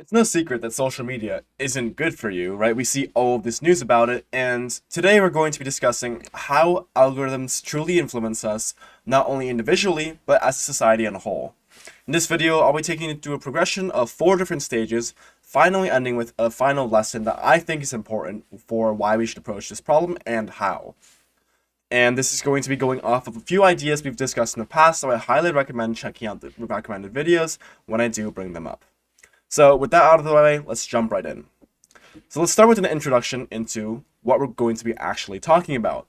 It's no secret that social media isn't good for you, right? We see all of this news about it, and today we're going to be discussing how algorithms truly influence us, not only individually, but as a society as a whole. In this video, I'll be taking you through a progression of 4 different stages, finally ending with a final lesson that I think is important for why we should approach this problem and how. And this is going to be going off of a few ideas we've discussed in the past, so I highly recommend checking out the recommended videos when I do bring them up. So with that out of the way, let's jump right in. So let's start with an introduction into what we're going to be actually talking about,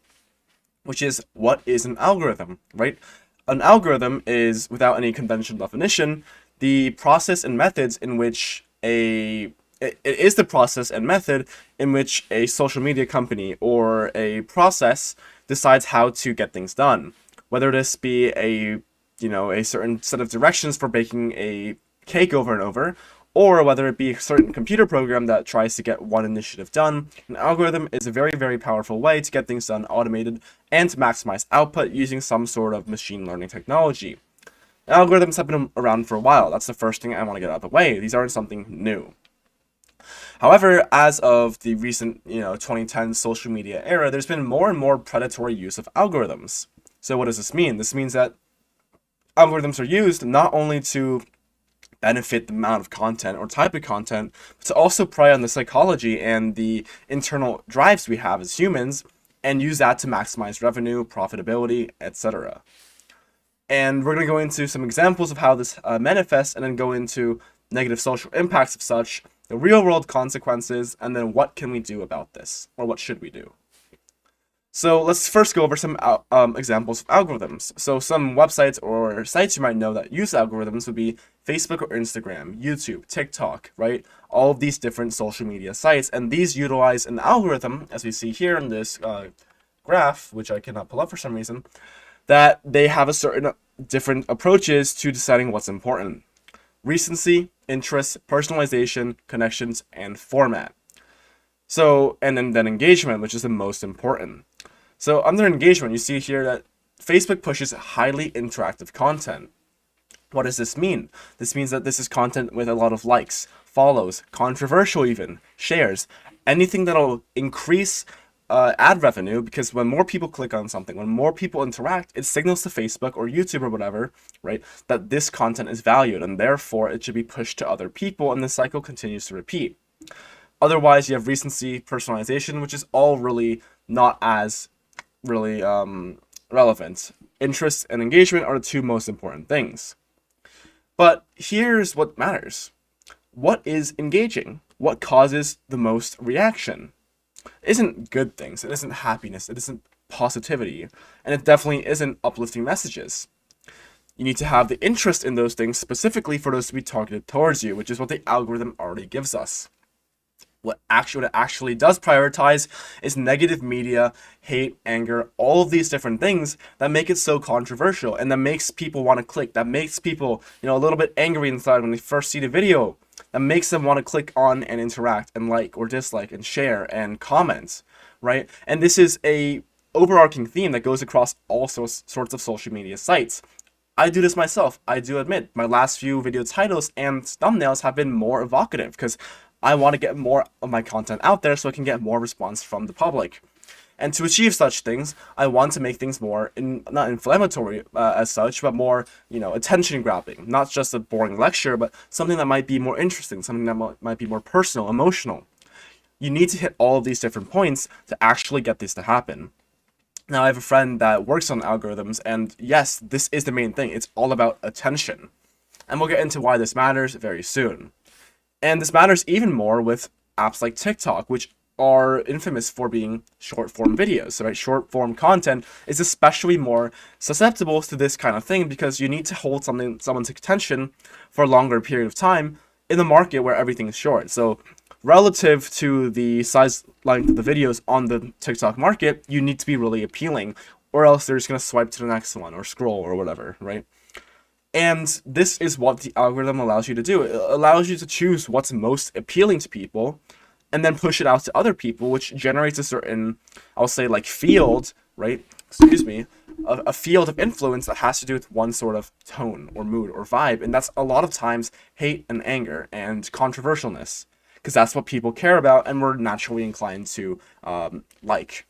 which is what is an algorithm, right? An algorithm is, without any conventional definition, the process and methods in which it is the process and method in which a social media company or a process decides how to get things done. Whether this be a certain set of directions for baking a cake over and over, or whether it be a certain computer program that tries to get one initiative done. An algorithm is a very, very powerful way to get things done automated and to maximize output using some sort of machine learning technology. Algorithms have been around for a while. That's the first thing I want to get out of the way. These aren't something new. However, as of the recent 2010 social media era, there's been more and more predatory use of algorithms. So what does this mean? This means that algorithms are used not only to benefit the amount of content or type of content, but to also prey on the psychology and the internal drives we have as humans and use that to maximize revenue, profitability, etc. And we're going to go into some examples of how this manifests and then go into negative social impacts of such, the real world consequences, and then what can we do about this, or what should we do? So let's first go over some examples of algorithms. So some websites or sites you might know that use algorithms would be Facebook or Instagram, YouTube, TikTok, right? All of these different social media sites, and these utilize an algorithm, as we see here in this graph, which I cannot pull up for some reason, that they have a certain different approaches to deciding what's important. Recency, interest, personalization, connections, and format. So, and then engagement, which is the most important. So under engagement, you see here that Facebook pushes highly interactive content. What does this mean? This means that this is content with a lot of likes, follows, controversial even, shares, anything that'll increase ad revenue, because when more people click on something, when more people interact, it signals to Facebook or YouTube or whatever, right, that this content is valued and therefore it should be pushed to other people, and the cycle continues to repeat. Otherwise, you have recency, personalization, which is all really not as really relevant. Interest and engagement are the two most important things. But here's what matters. What is engaging? What causes the most reaction? It isn't good things. It isn't happiness. It isn't positivity. And it definitely isn't uplifting messages. You need to have the interest in those things specifically for those to be targeted towards you, which is what the algorithm already gives us. What it actually does prioritize is negative media, hate, anger, all of these different things that make it so controversial and that makes people want to click, that makes people, a little bit angry inside when they first see the video, that makes them want to click on and interact and like or dislike and share and comment, right? And this is a overarching theme that goes across all sorts of social media sites. I do this myself. I do admit my last few video titles and thumbnails have been more evocative because I want to get more of my content out there so I can get more response from the public. And to achieve such things, I want to make things more, not inflammatory as such, but more, attention grabbing. Not just a boring lecture, but something that might be more interesting, something that might be more personal, emotional. You need to hit all of these different points to actually get this to happen. Now, I have a friend that works on algorithms, and yes, this is the main thing. It's all about attention. And we'll get into why this matters very soon. And this matters even more with apps like TikTok, which are infamous for being short-form videos. So, right, short-form content is especially more susceptible to this kind of thing because you need to hold someone's attention for a longer period of time in the market where everything is short. So, relative to the size length of the videos on the TikTok market, you need to be really appealing, or else they're just going to swipe to the next one or scroll or whatever, right? And this is what the algorithm allows you to do. It allows you to choose what's most appealing to people and then push it out to other people, which generates a certain, I'll say, like field, right? Excuse me, a field of influence that has to do with one sort of tone or mood or vibe, and that's a lot of times hate and anger and controversialness, because that's what people care about and we're naturally inclined to like.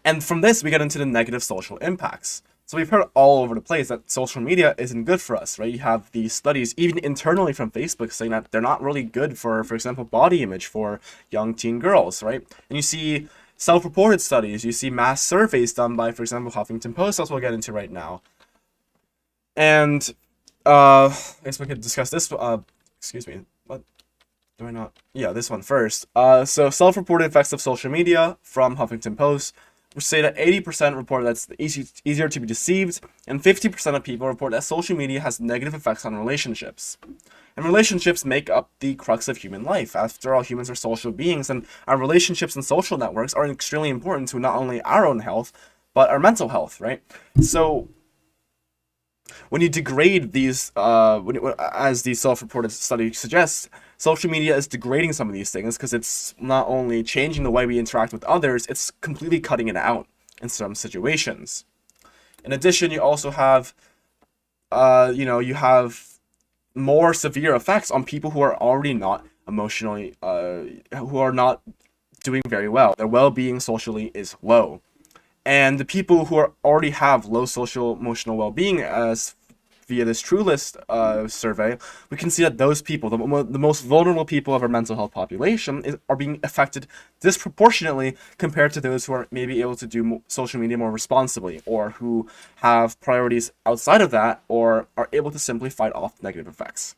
And from this, we get into the negative social impacts. So we've heard all over the place that social media isn't good for us, right? You have these studies, even internally from Facebook, saying that they're not really good for example, body image for young teen girls, right? And you see self-reported studies, you see mass surveys done by, for example, Huffington Post, as we'll get into right now. And I guess we could discuss this. Excuse me. What do I not? Yeah, this one first. So self-reported effects of social media from Huffington Post, which say that 80% report that it's easier to be deceived, and 50% of people report that social media has negative effects on relationships. And relationships make up the crux of human life. After all, humans are social beings, and our relationships and social networks are extremely important to not only our own health, but our mental health, right? So when you degrade these, as the self-reported study suggests, social media is degrading some of these things because it's not only changing the way we interact with others, it's completely cutting it out in some situations. In addition, you also have, you have more severe effects on people who are already not emotionally, who are not doing very well. Their well-being socially is low. And the people who already have low social emotional well-being, as via this TrueList survey, we can see that those people, the most vulnerable people of our mental health population, are being affected disproportionately compared to those who are maybe able to do social media more responsibly, or who have priorities outside of that, or are able to simply fight off negative effects.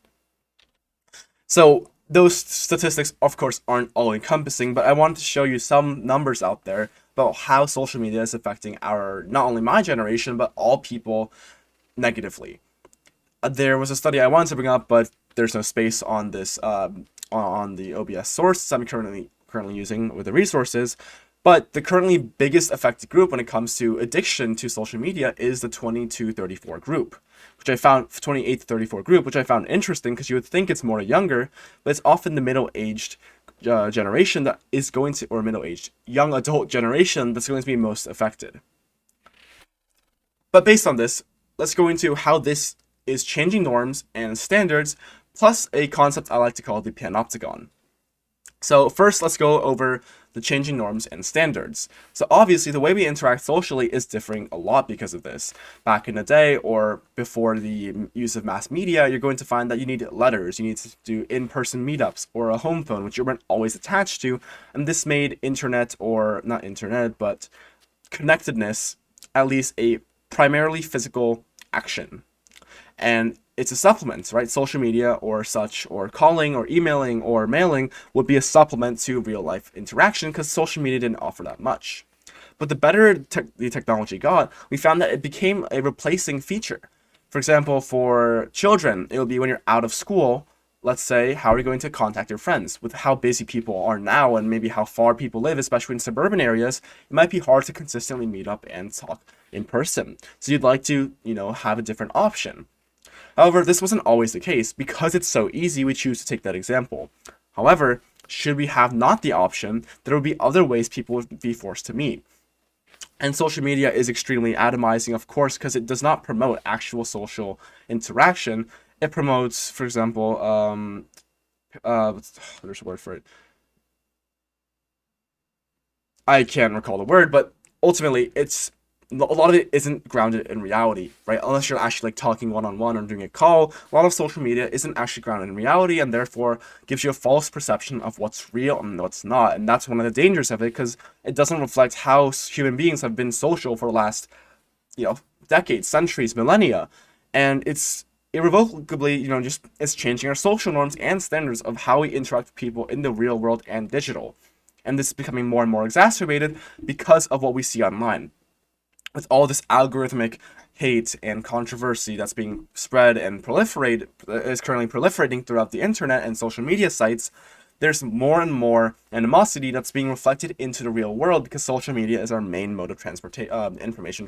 So those statistics, of course, aren't all encompassing, but I wanted to show you some numbers out there about how social media is affecting not only my generation, but all people negatively. There was a study I wanted to bring up, but there's no space on this on the OBS source I'm currently using with the resources. But the currently biggest affected group when it comes to addiction to social media is the 20-34 group, which I found 28-34 group, which I found interesting because you would think it's more younger, but it's often the middle-aged generation that is going to, or middle-aged young adult generation that's going to be most affected. But based on this, let's go into how this is changing norms and standards, plus a concept I like to call the panopticon. So first, let's go over the changing norms and standards. So obviously, the way we interact socially is differing a lot because of this. Back in the day, or before the use of mass media, you're going to find that you need letters, you need to do in-person meetups, or a home phone, which you weren't always attached to, and this made internet, or not internet, but connectedness, at least a primarily physical action. And it's a supplement, right? Social media or such, or calling or emailing or mailing would be a supplement to real life interaction because social media didn't offer that much. But the better the technology got, we found that it became a replacing feature. For example, for children, it would be when you're out of school, let's say, how are you going to contact your friends? With how busy people are now and maybe how far people live, especially in suburban areas, it might be hard to consistently meet up and talk in person. So you'd like to, have a different option. However, this wasn't always the case. Because it's so easy, we choose to take that example. However, should we have not the option, there would be other ways people would be forced to meet. And social media is extremely atomizing, of course, because it does not promote actual social interaction. It promotes, for example, there's a word for it. I can't recall the word, but ultimately, a lot of it isn't grounded in reality, right? Unless you're actually like talking one-on-one or doing a call, a lot of social media isn't actually grounded in reality, and therefore gives you a false perception of what's real and what's not. And that's one of the dangers of it, because it doesn't reflect how human beings have been social for the last, decades, centuries, millennia. And it's irrevocably, just it's changing our social norms and standards of how we interact with people in the real world and digital. And this is becoming more and more exacerbated because of what we see online. With all this algorithmic hate and controversy that's being spread and is currently proliferating throughout the internet and social media sites, there's more and more animosity that's being reflected into the real world because social media is our main mode of information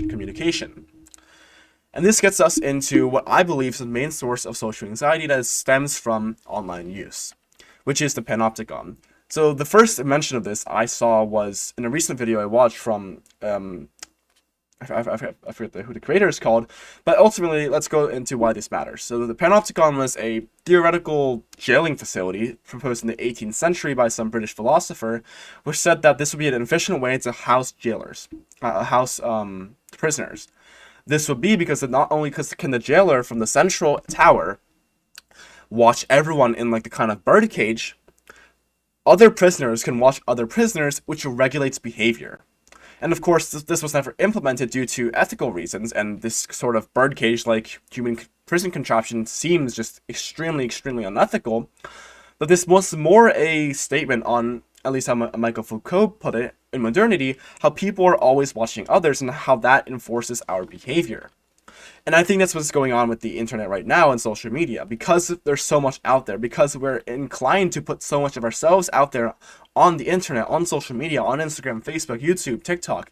communication. And this gets us into what I believe is the main source of social anxiety that stems from online use, which is the panopticon. So the first mention of this I saw was in a recent video I watched from I forget who the creator is called, but ultimately, let's go into why this matters. So the panopticon was a theoretical jailing facility proposed in the 18th century by some British philosopher, which said that this would be an efficient way to house jailers, house prisoners. This would be because not only can the jailer from the central tower watch everyone in like the kind of birdcage, other prisoners can watch other prisoners, which regulates behavior. And of course, this was never implemented due to ethical reasons, and this sort of birdcage-like human prison contraption seems just extremely, extremely unethical. But this was more a statement on, at least how Michael Foucault put it, in modernity, how people are always watching others and how that enforces our behavior. And I think that's what's going on with the internet right now and social media. Because there's so much out there, because we're inclined to put so much of ourselves out there on the internet, on social media, on Instagram, Facebook, YouTube, TikTok,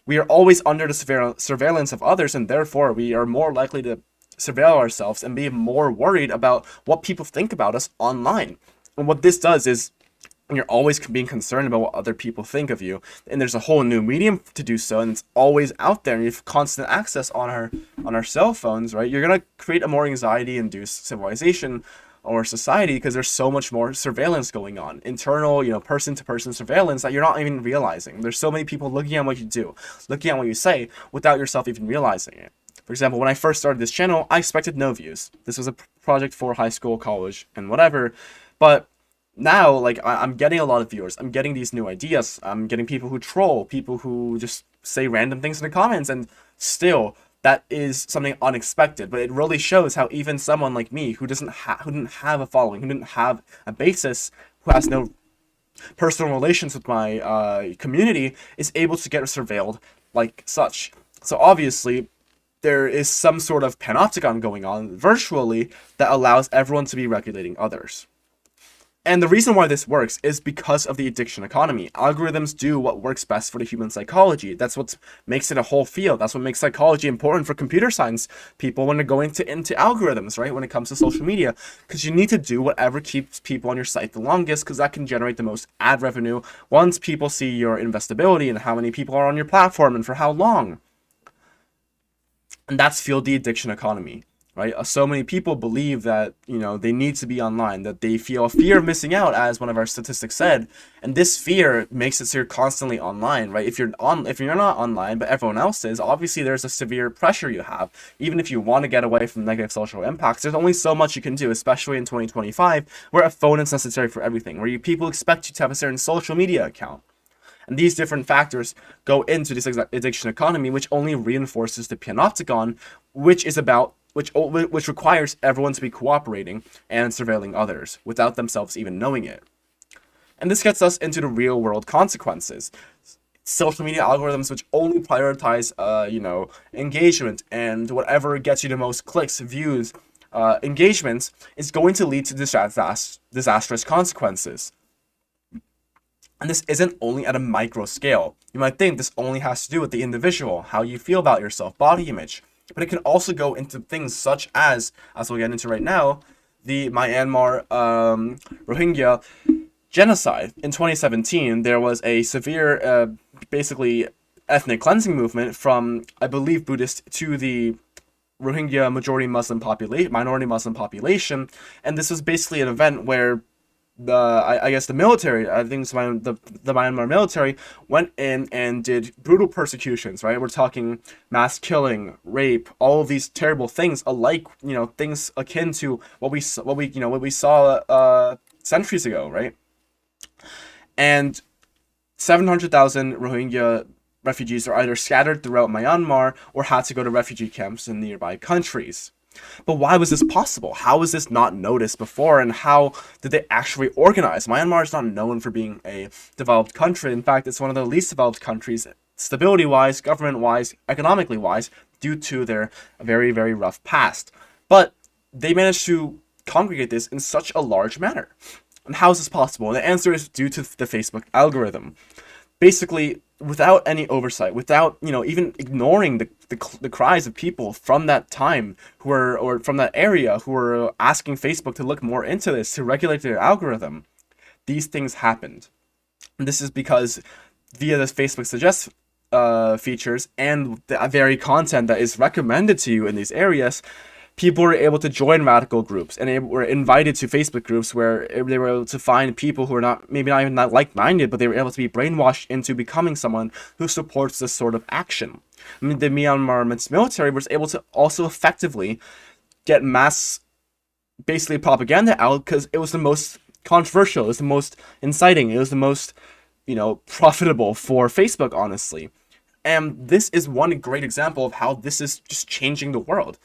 we are always under the surveillance of others, and therefore we are more likely to surveil ourselves and be more worried about what people think about us online. And what this does is you're always being concerned about what other people think of you, and there's a whole new medium to do so, and it's always out there, and you have constant access on our cell phones, right? You're gonna create a more anxiety-induced civilization or society because there's so much more surveillance going on, internal, person-to-person surveillance that you're not even realizing. There's so many people looking at what you do, looking at what you say, without yourself even realizing it. For example, when I first started this channel, I expected no views. This was a project for high school, college, and whatever, but now, like, I'm getting a lot of viewers. I'm getting these new ideas. I'm getting people who troll, people who just say random things in the comments, and still, that is something unexpected. But it really shows how even someone like me, who didn't have a following, who didn't have a basis, who has no personal relations with my community, is able to get surveilled like such. So obviously, there is some sort of panopticon going on virtually that allows everyone to be regulating others. And the reason why this works is because of the addiction economy. Algorithms do what works best for the human psychology. That's what makes it a whole field. That's what makes psychology important for computer science people when they're going into algorithms, right? When it comes to social media. Because you need to do whatever keeps people on your site the longest, because that can generate the most ad revenue once people see your investability and how many people are on your platform and for how long. And that's fueled the addiction economy. Right? So many people believe that, they need to be online, that they feel a fear of missing out, as one of our statistics said, and this fear makes it so you're constantly online, right? If you're not online, but everyone else is, obviously there's a severe pressure you have. Even if you want to get away from negative social impacts, there's only so much you can do, especially in 2025, where a phone is necessary for everything, where people expect you to have a certain social media account. And these different factors go into this addiction economy, which only reinforces the panopticon, which requires everyone to be cooperating and surveilling others without themselves even knowing it. And this gets us into the real world consequences. Social media algorithms which only prioritize, engagement and whatever gets you the most clicks, views, engagements, is going to lead to disastrous consequences. And this isn't only at a micro scale. You might think this only has to do with the individual, how you feel about yourself, body image. But it can also go into things such as we'll get into right now, the Myanmar Rohingya genocide. In 2017, there was a severe, basically, ethnic cleansing movement from, I believe, Buddhist to the Rohingya minority Muslim population. And this was basically an event where the military, I think the Myanmar military went in and did brutal persecutions, right? We're talking mass killing, rape, all of these terrible things, things akin to what we saw centuries ago, right? And 700,000 Rohingya refugees are either scattered throughout Myanmar or had to go to refugee camps in nearby countries. But why was this possible? How was this not noticed before, and how did they actually organize? Myanmar is not known for being a developed country. In fact, it's one of the least developed countries, stability-wise, government-wise, economically-wise, due to their very, very rough past. But they managed to congregate this in such a large manner. And how is this possible? And the answer is due to the Facebook algorithm. Basically, without any oversight, without even ignoring the cries of people from that time or from that area who were asking Facebook to look more into this, to regulate their algorithm, these things happened. And this is because via this Facebook Suggest features and the very content that is recommended to you in these areas, people were able to join radical groups and were invited to Facebook groups where they were able to find people who are not, maybe not even that like-minded, but they were able to be brainwashed into becoming someone who supports this sort of action. I mean, the Myanmar military was able to also effectively get mass, basically, propaganda out because it was the most controversial, it was the most inciting, it was the most, profitable for Facebook, honestly. And this is one great example of how this is just changing the world.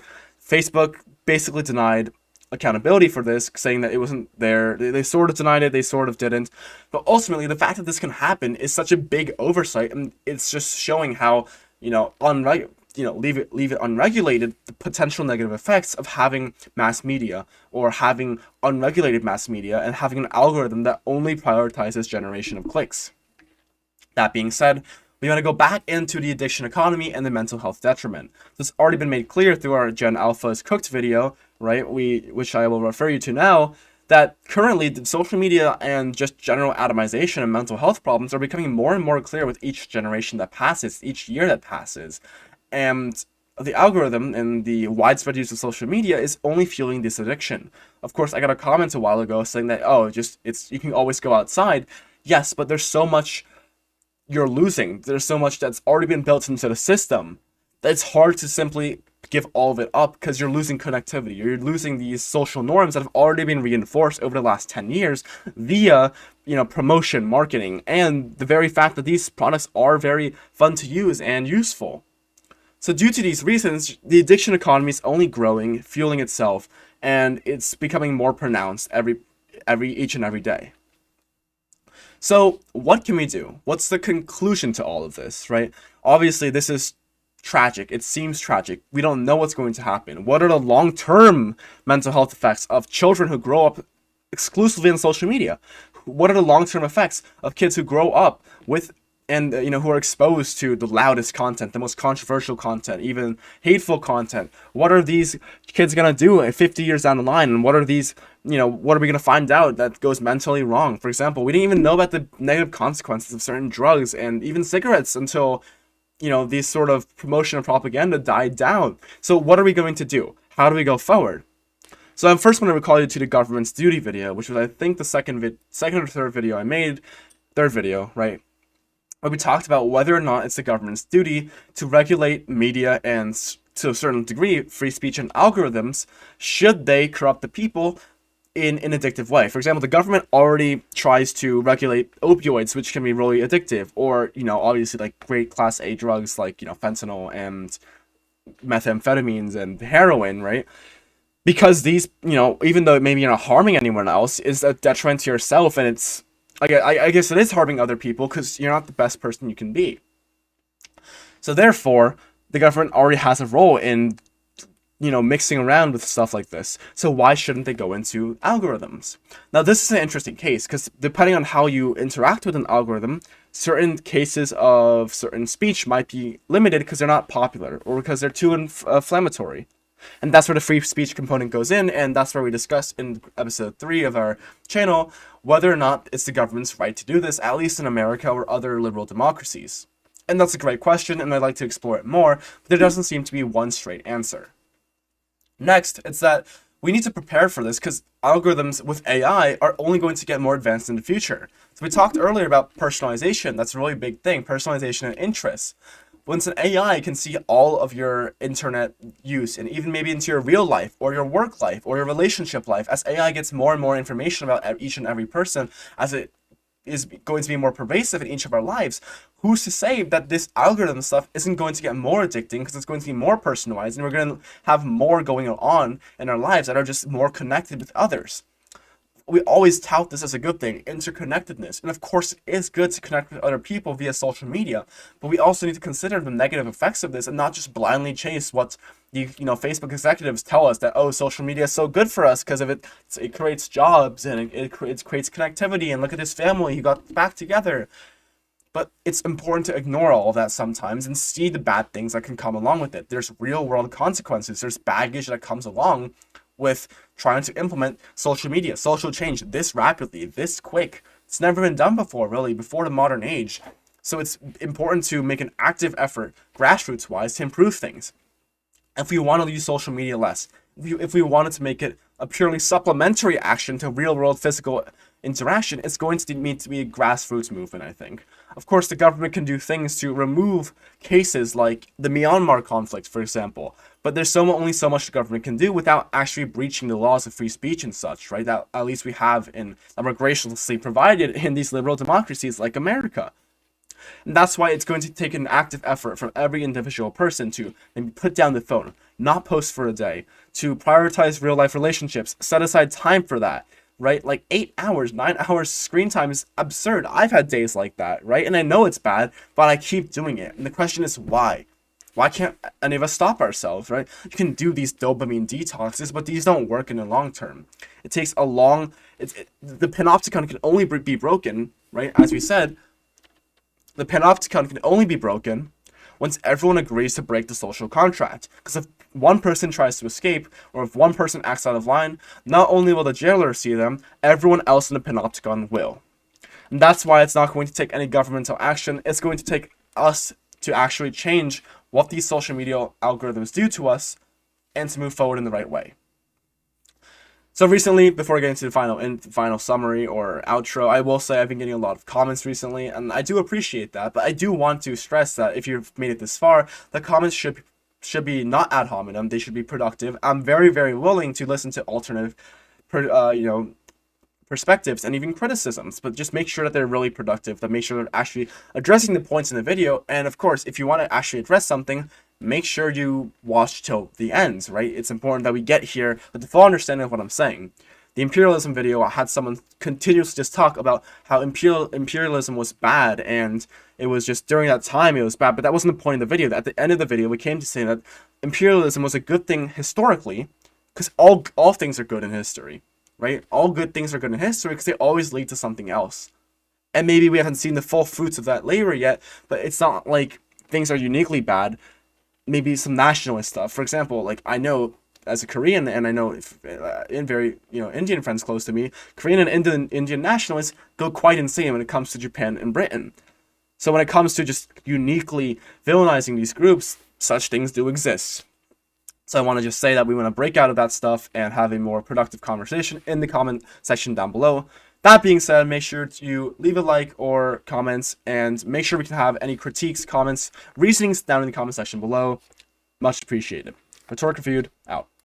Facebook basically denied accountability for this, saying that it wasn't there. They sort of denied it, they sort of didn't. But ultimately, the fact that this can happen is such a big oversight, and it's just showing how, leave it unregulated, the potential negative effects of having mass media or having unregulated mass media and having an algorithm that only prioritizes generation of clicks. That being said, we want to go back into the addiction economy and the mental health detriment. This has already been made clear through our Gen Alpha is Cooked video, right? Which I will refer you to now, that currently the social media and just general atomization and mental health problems are becoming more and more clear with each generation that passes, each year that passes. And the algorithm and the widespread use of social media is only fueling this addiction. Of course, I got a comment a while ago saying that, you can always go outside. Yes, but there's so much you're losing. There's so much that's already been built into the system that it's hard to simply give all of it up because you're losing connectivity. You're losing these social norms that have already been reinforced over the last 10 years via, promotion, marketing, and the very fact that these products are very fun to use and useful. So due to these reasons, the addiction economy is only growing, fueling itself, and it's becoming more pronounced each and every day. So what can we do? What's the conclusion to all of this, right? Obviously, this is tragic. It seems tragic. We don't know what's going to happen. What are the long-term mental health effects of children who grow up exclusively on social media? What are the long-term effects of kids who grow up with and who are exposed to the loudest content, the most controversial content, even hateful content? What are these kids gonna do 50 years down the line? And what are these, what are we gonna find out that goes mentally wrong? For example, we didn't even know about the negative consequences of certain drugs and even cigarettes until, these sort of promotion and propaganda died down. So what are we going to do? How do we go forward? So I'm first going to recall you to the government's duty video, which was, I think, the second or third video I made, third video, right? Where we talked about whether or not it's the government's duty to regulate media and, to a certain degree, free speech and algorithms, should they corrupt the people in an addictive way. For example, the government already tries to regulate opioids, which can be really addictive, or, obviously, like, great Class A drugs like, fentanyl and methamphetamines and heroin, right? Because these, even though maybe you're not harming anyone else, is a detriment to yourself, and it's, I guess it is harming other people because you're not the best person you can be. So therefore, the government already has a role in, mixing around with stuff like this. So why shouldn't they go into algorithms? Now, this is an interesting case because depending on how you interact with an algorithm, certain cases of certain speech might be limited because they're not popular or because they're too inflammatory. And that's where the free speech component goes in, and that's where we discussed in episode 3 of our channel whether or not it's the government's right to do this, at least in America or other liberal democracies. And that's a great question, and I'd like to explore it more, but there doesn't seem to be one straight answer. Next, it's that we need to prepare for this because algorithms with AI are only going to get more advanced in the future. So we talked earlier about personalization. That's a really big thing, personalization and interests. Once an AI can see all of your internet use and even maybe into your real life or your work life or your relationship life, as AI gets more and more information about each and every person, as it is going to be more pervasive in each of our lives, who's to say that this algorithm stuff isn't going to get more addicting because it's going to be more personalized and we're going to have more going on in our lives that are just more connected with others. We always tout this as a good thing, interconnectedness. And of course, it is good to connect with other people via social media, but we also need to consider the negative effects of this and not just blindly chase what the Facebook executives tell us that, oh, social media is so good for us because of it creates jobs and it creates connectivity and look at this family who got back together. But it's important to ignore all of that sometimes and see the bad things that can come along with it. There's real world consequences. There's baggage that comes along with trying to implement social media, social change this rapidly, this quick, It's never been done before, really, before the modern age. So it's important to make an active effort, grassroots-wise, to improve things. If we want to use social media less, if we wanted to make it a purely supplementary action to real-world physical interaction, it's going to need to be a grassroots movement, I think. Of course, the government can do things to remove cases like the Myanmar conflict, for example, but there's only so much the government can do without actually breaching the laws of free speech and such, right? That at least we have in that were graciously provided in these liberal democracies like America. And that's why it's going to take an active effort from every individual person to maybe put down the phone, not post for a day, to prioritize real life relationships, set aside time for that, right? Like 8 hours, 9 hours screen time is absurd. I've had days like that, right? And I know it's bad, but I keep doing it. And the question is why? Why can't any of us stop ourselves, right? You can do these dopamine detoxes, but these don't work in the long term. It takes a long... the panopticon can only be broken, right? As we said, the panopticon can only be broken once everyone agrees to break the social contract. Because if one person tries to escape, or if one person acts out of line, not only will the jailer see them, everyone else in the panopticon will. And that's why it's not going to take any governmental action. It's going to take us to actually change what these social media algorithms do to us and to move forward in the right way. So recently, before getting to the final summary or outro, I will say I've been getting a lot of comments recently, and I do appreciate that, but I do want to stress that if you've made it this far, the comments should be not ad hominem, they should be productive. I'm very, very willing to listen to alternative, perspectives and even criticisms, but just make sure that they're really productive, that make sure they're actually addressing the points in the video. And of course, if you want to actually address something, make sure you watch till the end, right? It's important that we get here with the full understanding of what I'm saying. The imperialism video, I had someone continuously just talk about how imperialism was bad, and it was just during that time it was bad, but that wasn't the point of the video. At the end of the video, we came to say that imperialism was a good thing historically, because all things are good in history, right? All good things are good in history because they always lead to something else. And maybe we haven't seen the full fruits of that labor yet, but it's not like things are uniquely bad. Maybe some nationalist stuff. For example, like I know as a Korean, and I know in very Indian friends close to me, Korean and Indian nationalists go quite insane when it comes to Japan and Britain. So when it comes to just uniquely villainizing these groups, such things do exist. So I want to just say that we want to break out of that stuff and have a more productive conversation in the comment section down below. That being said, make sure to leave a like or comments, and make sure we can have any critiques, comments, reasonings down in the comment section below. Much appreciated. Rhetoric Reviewed, out.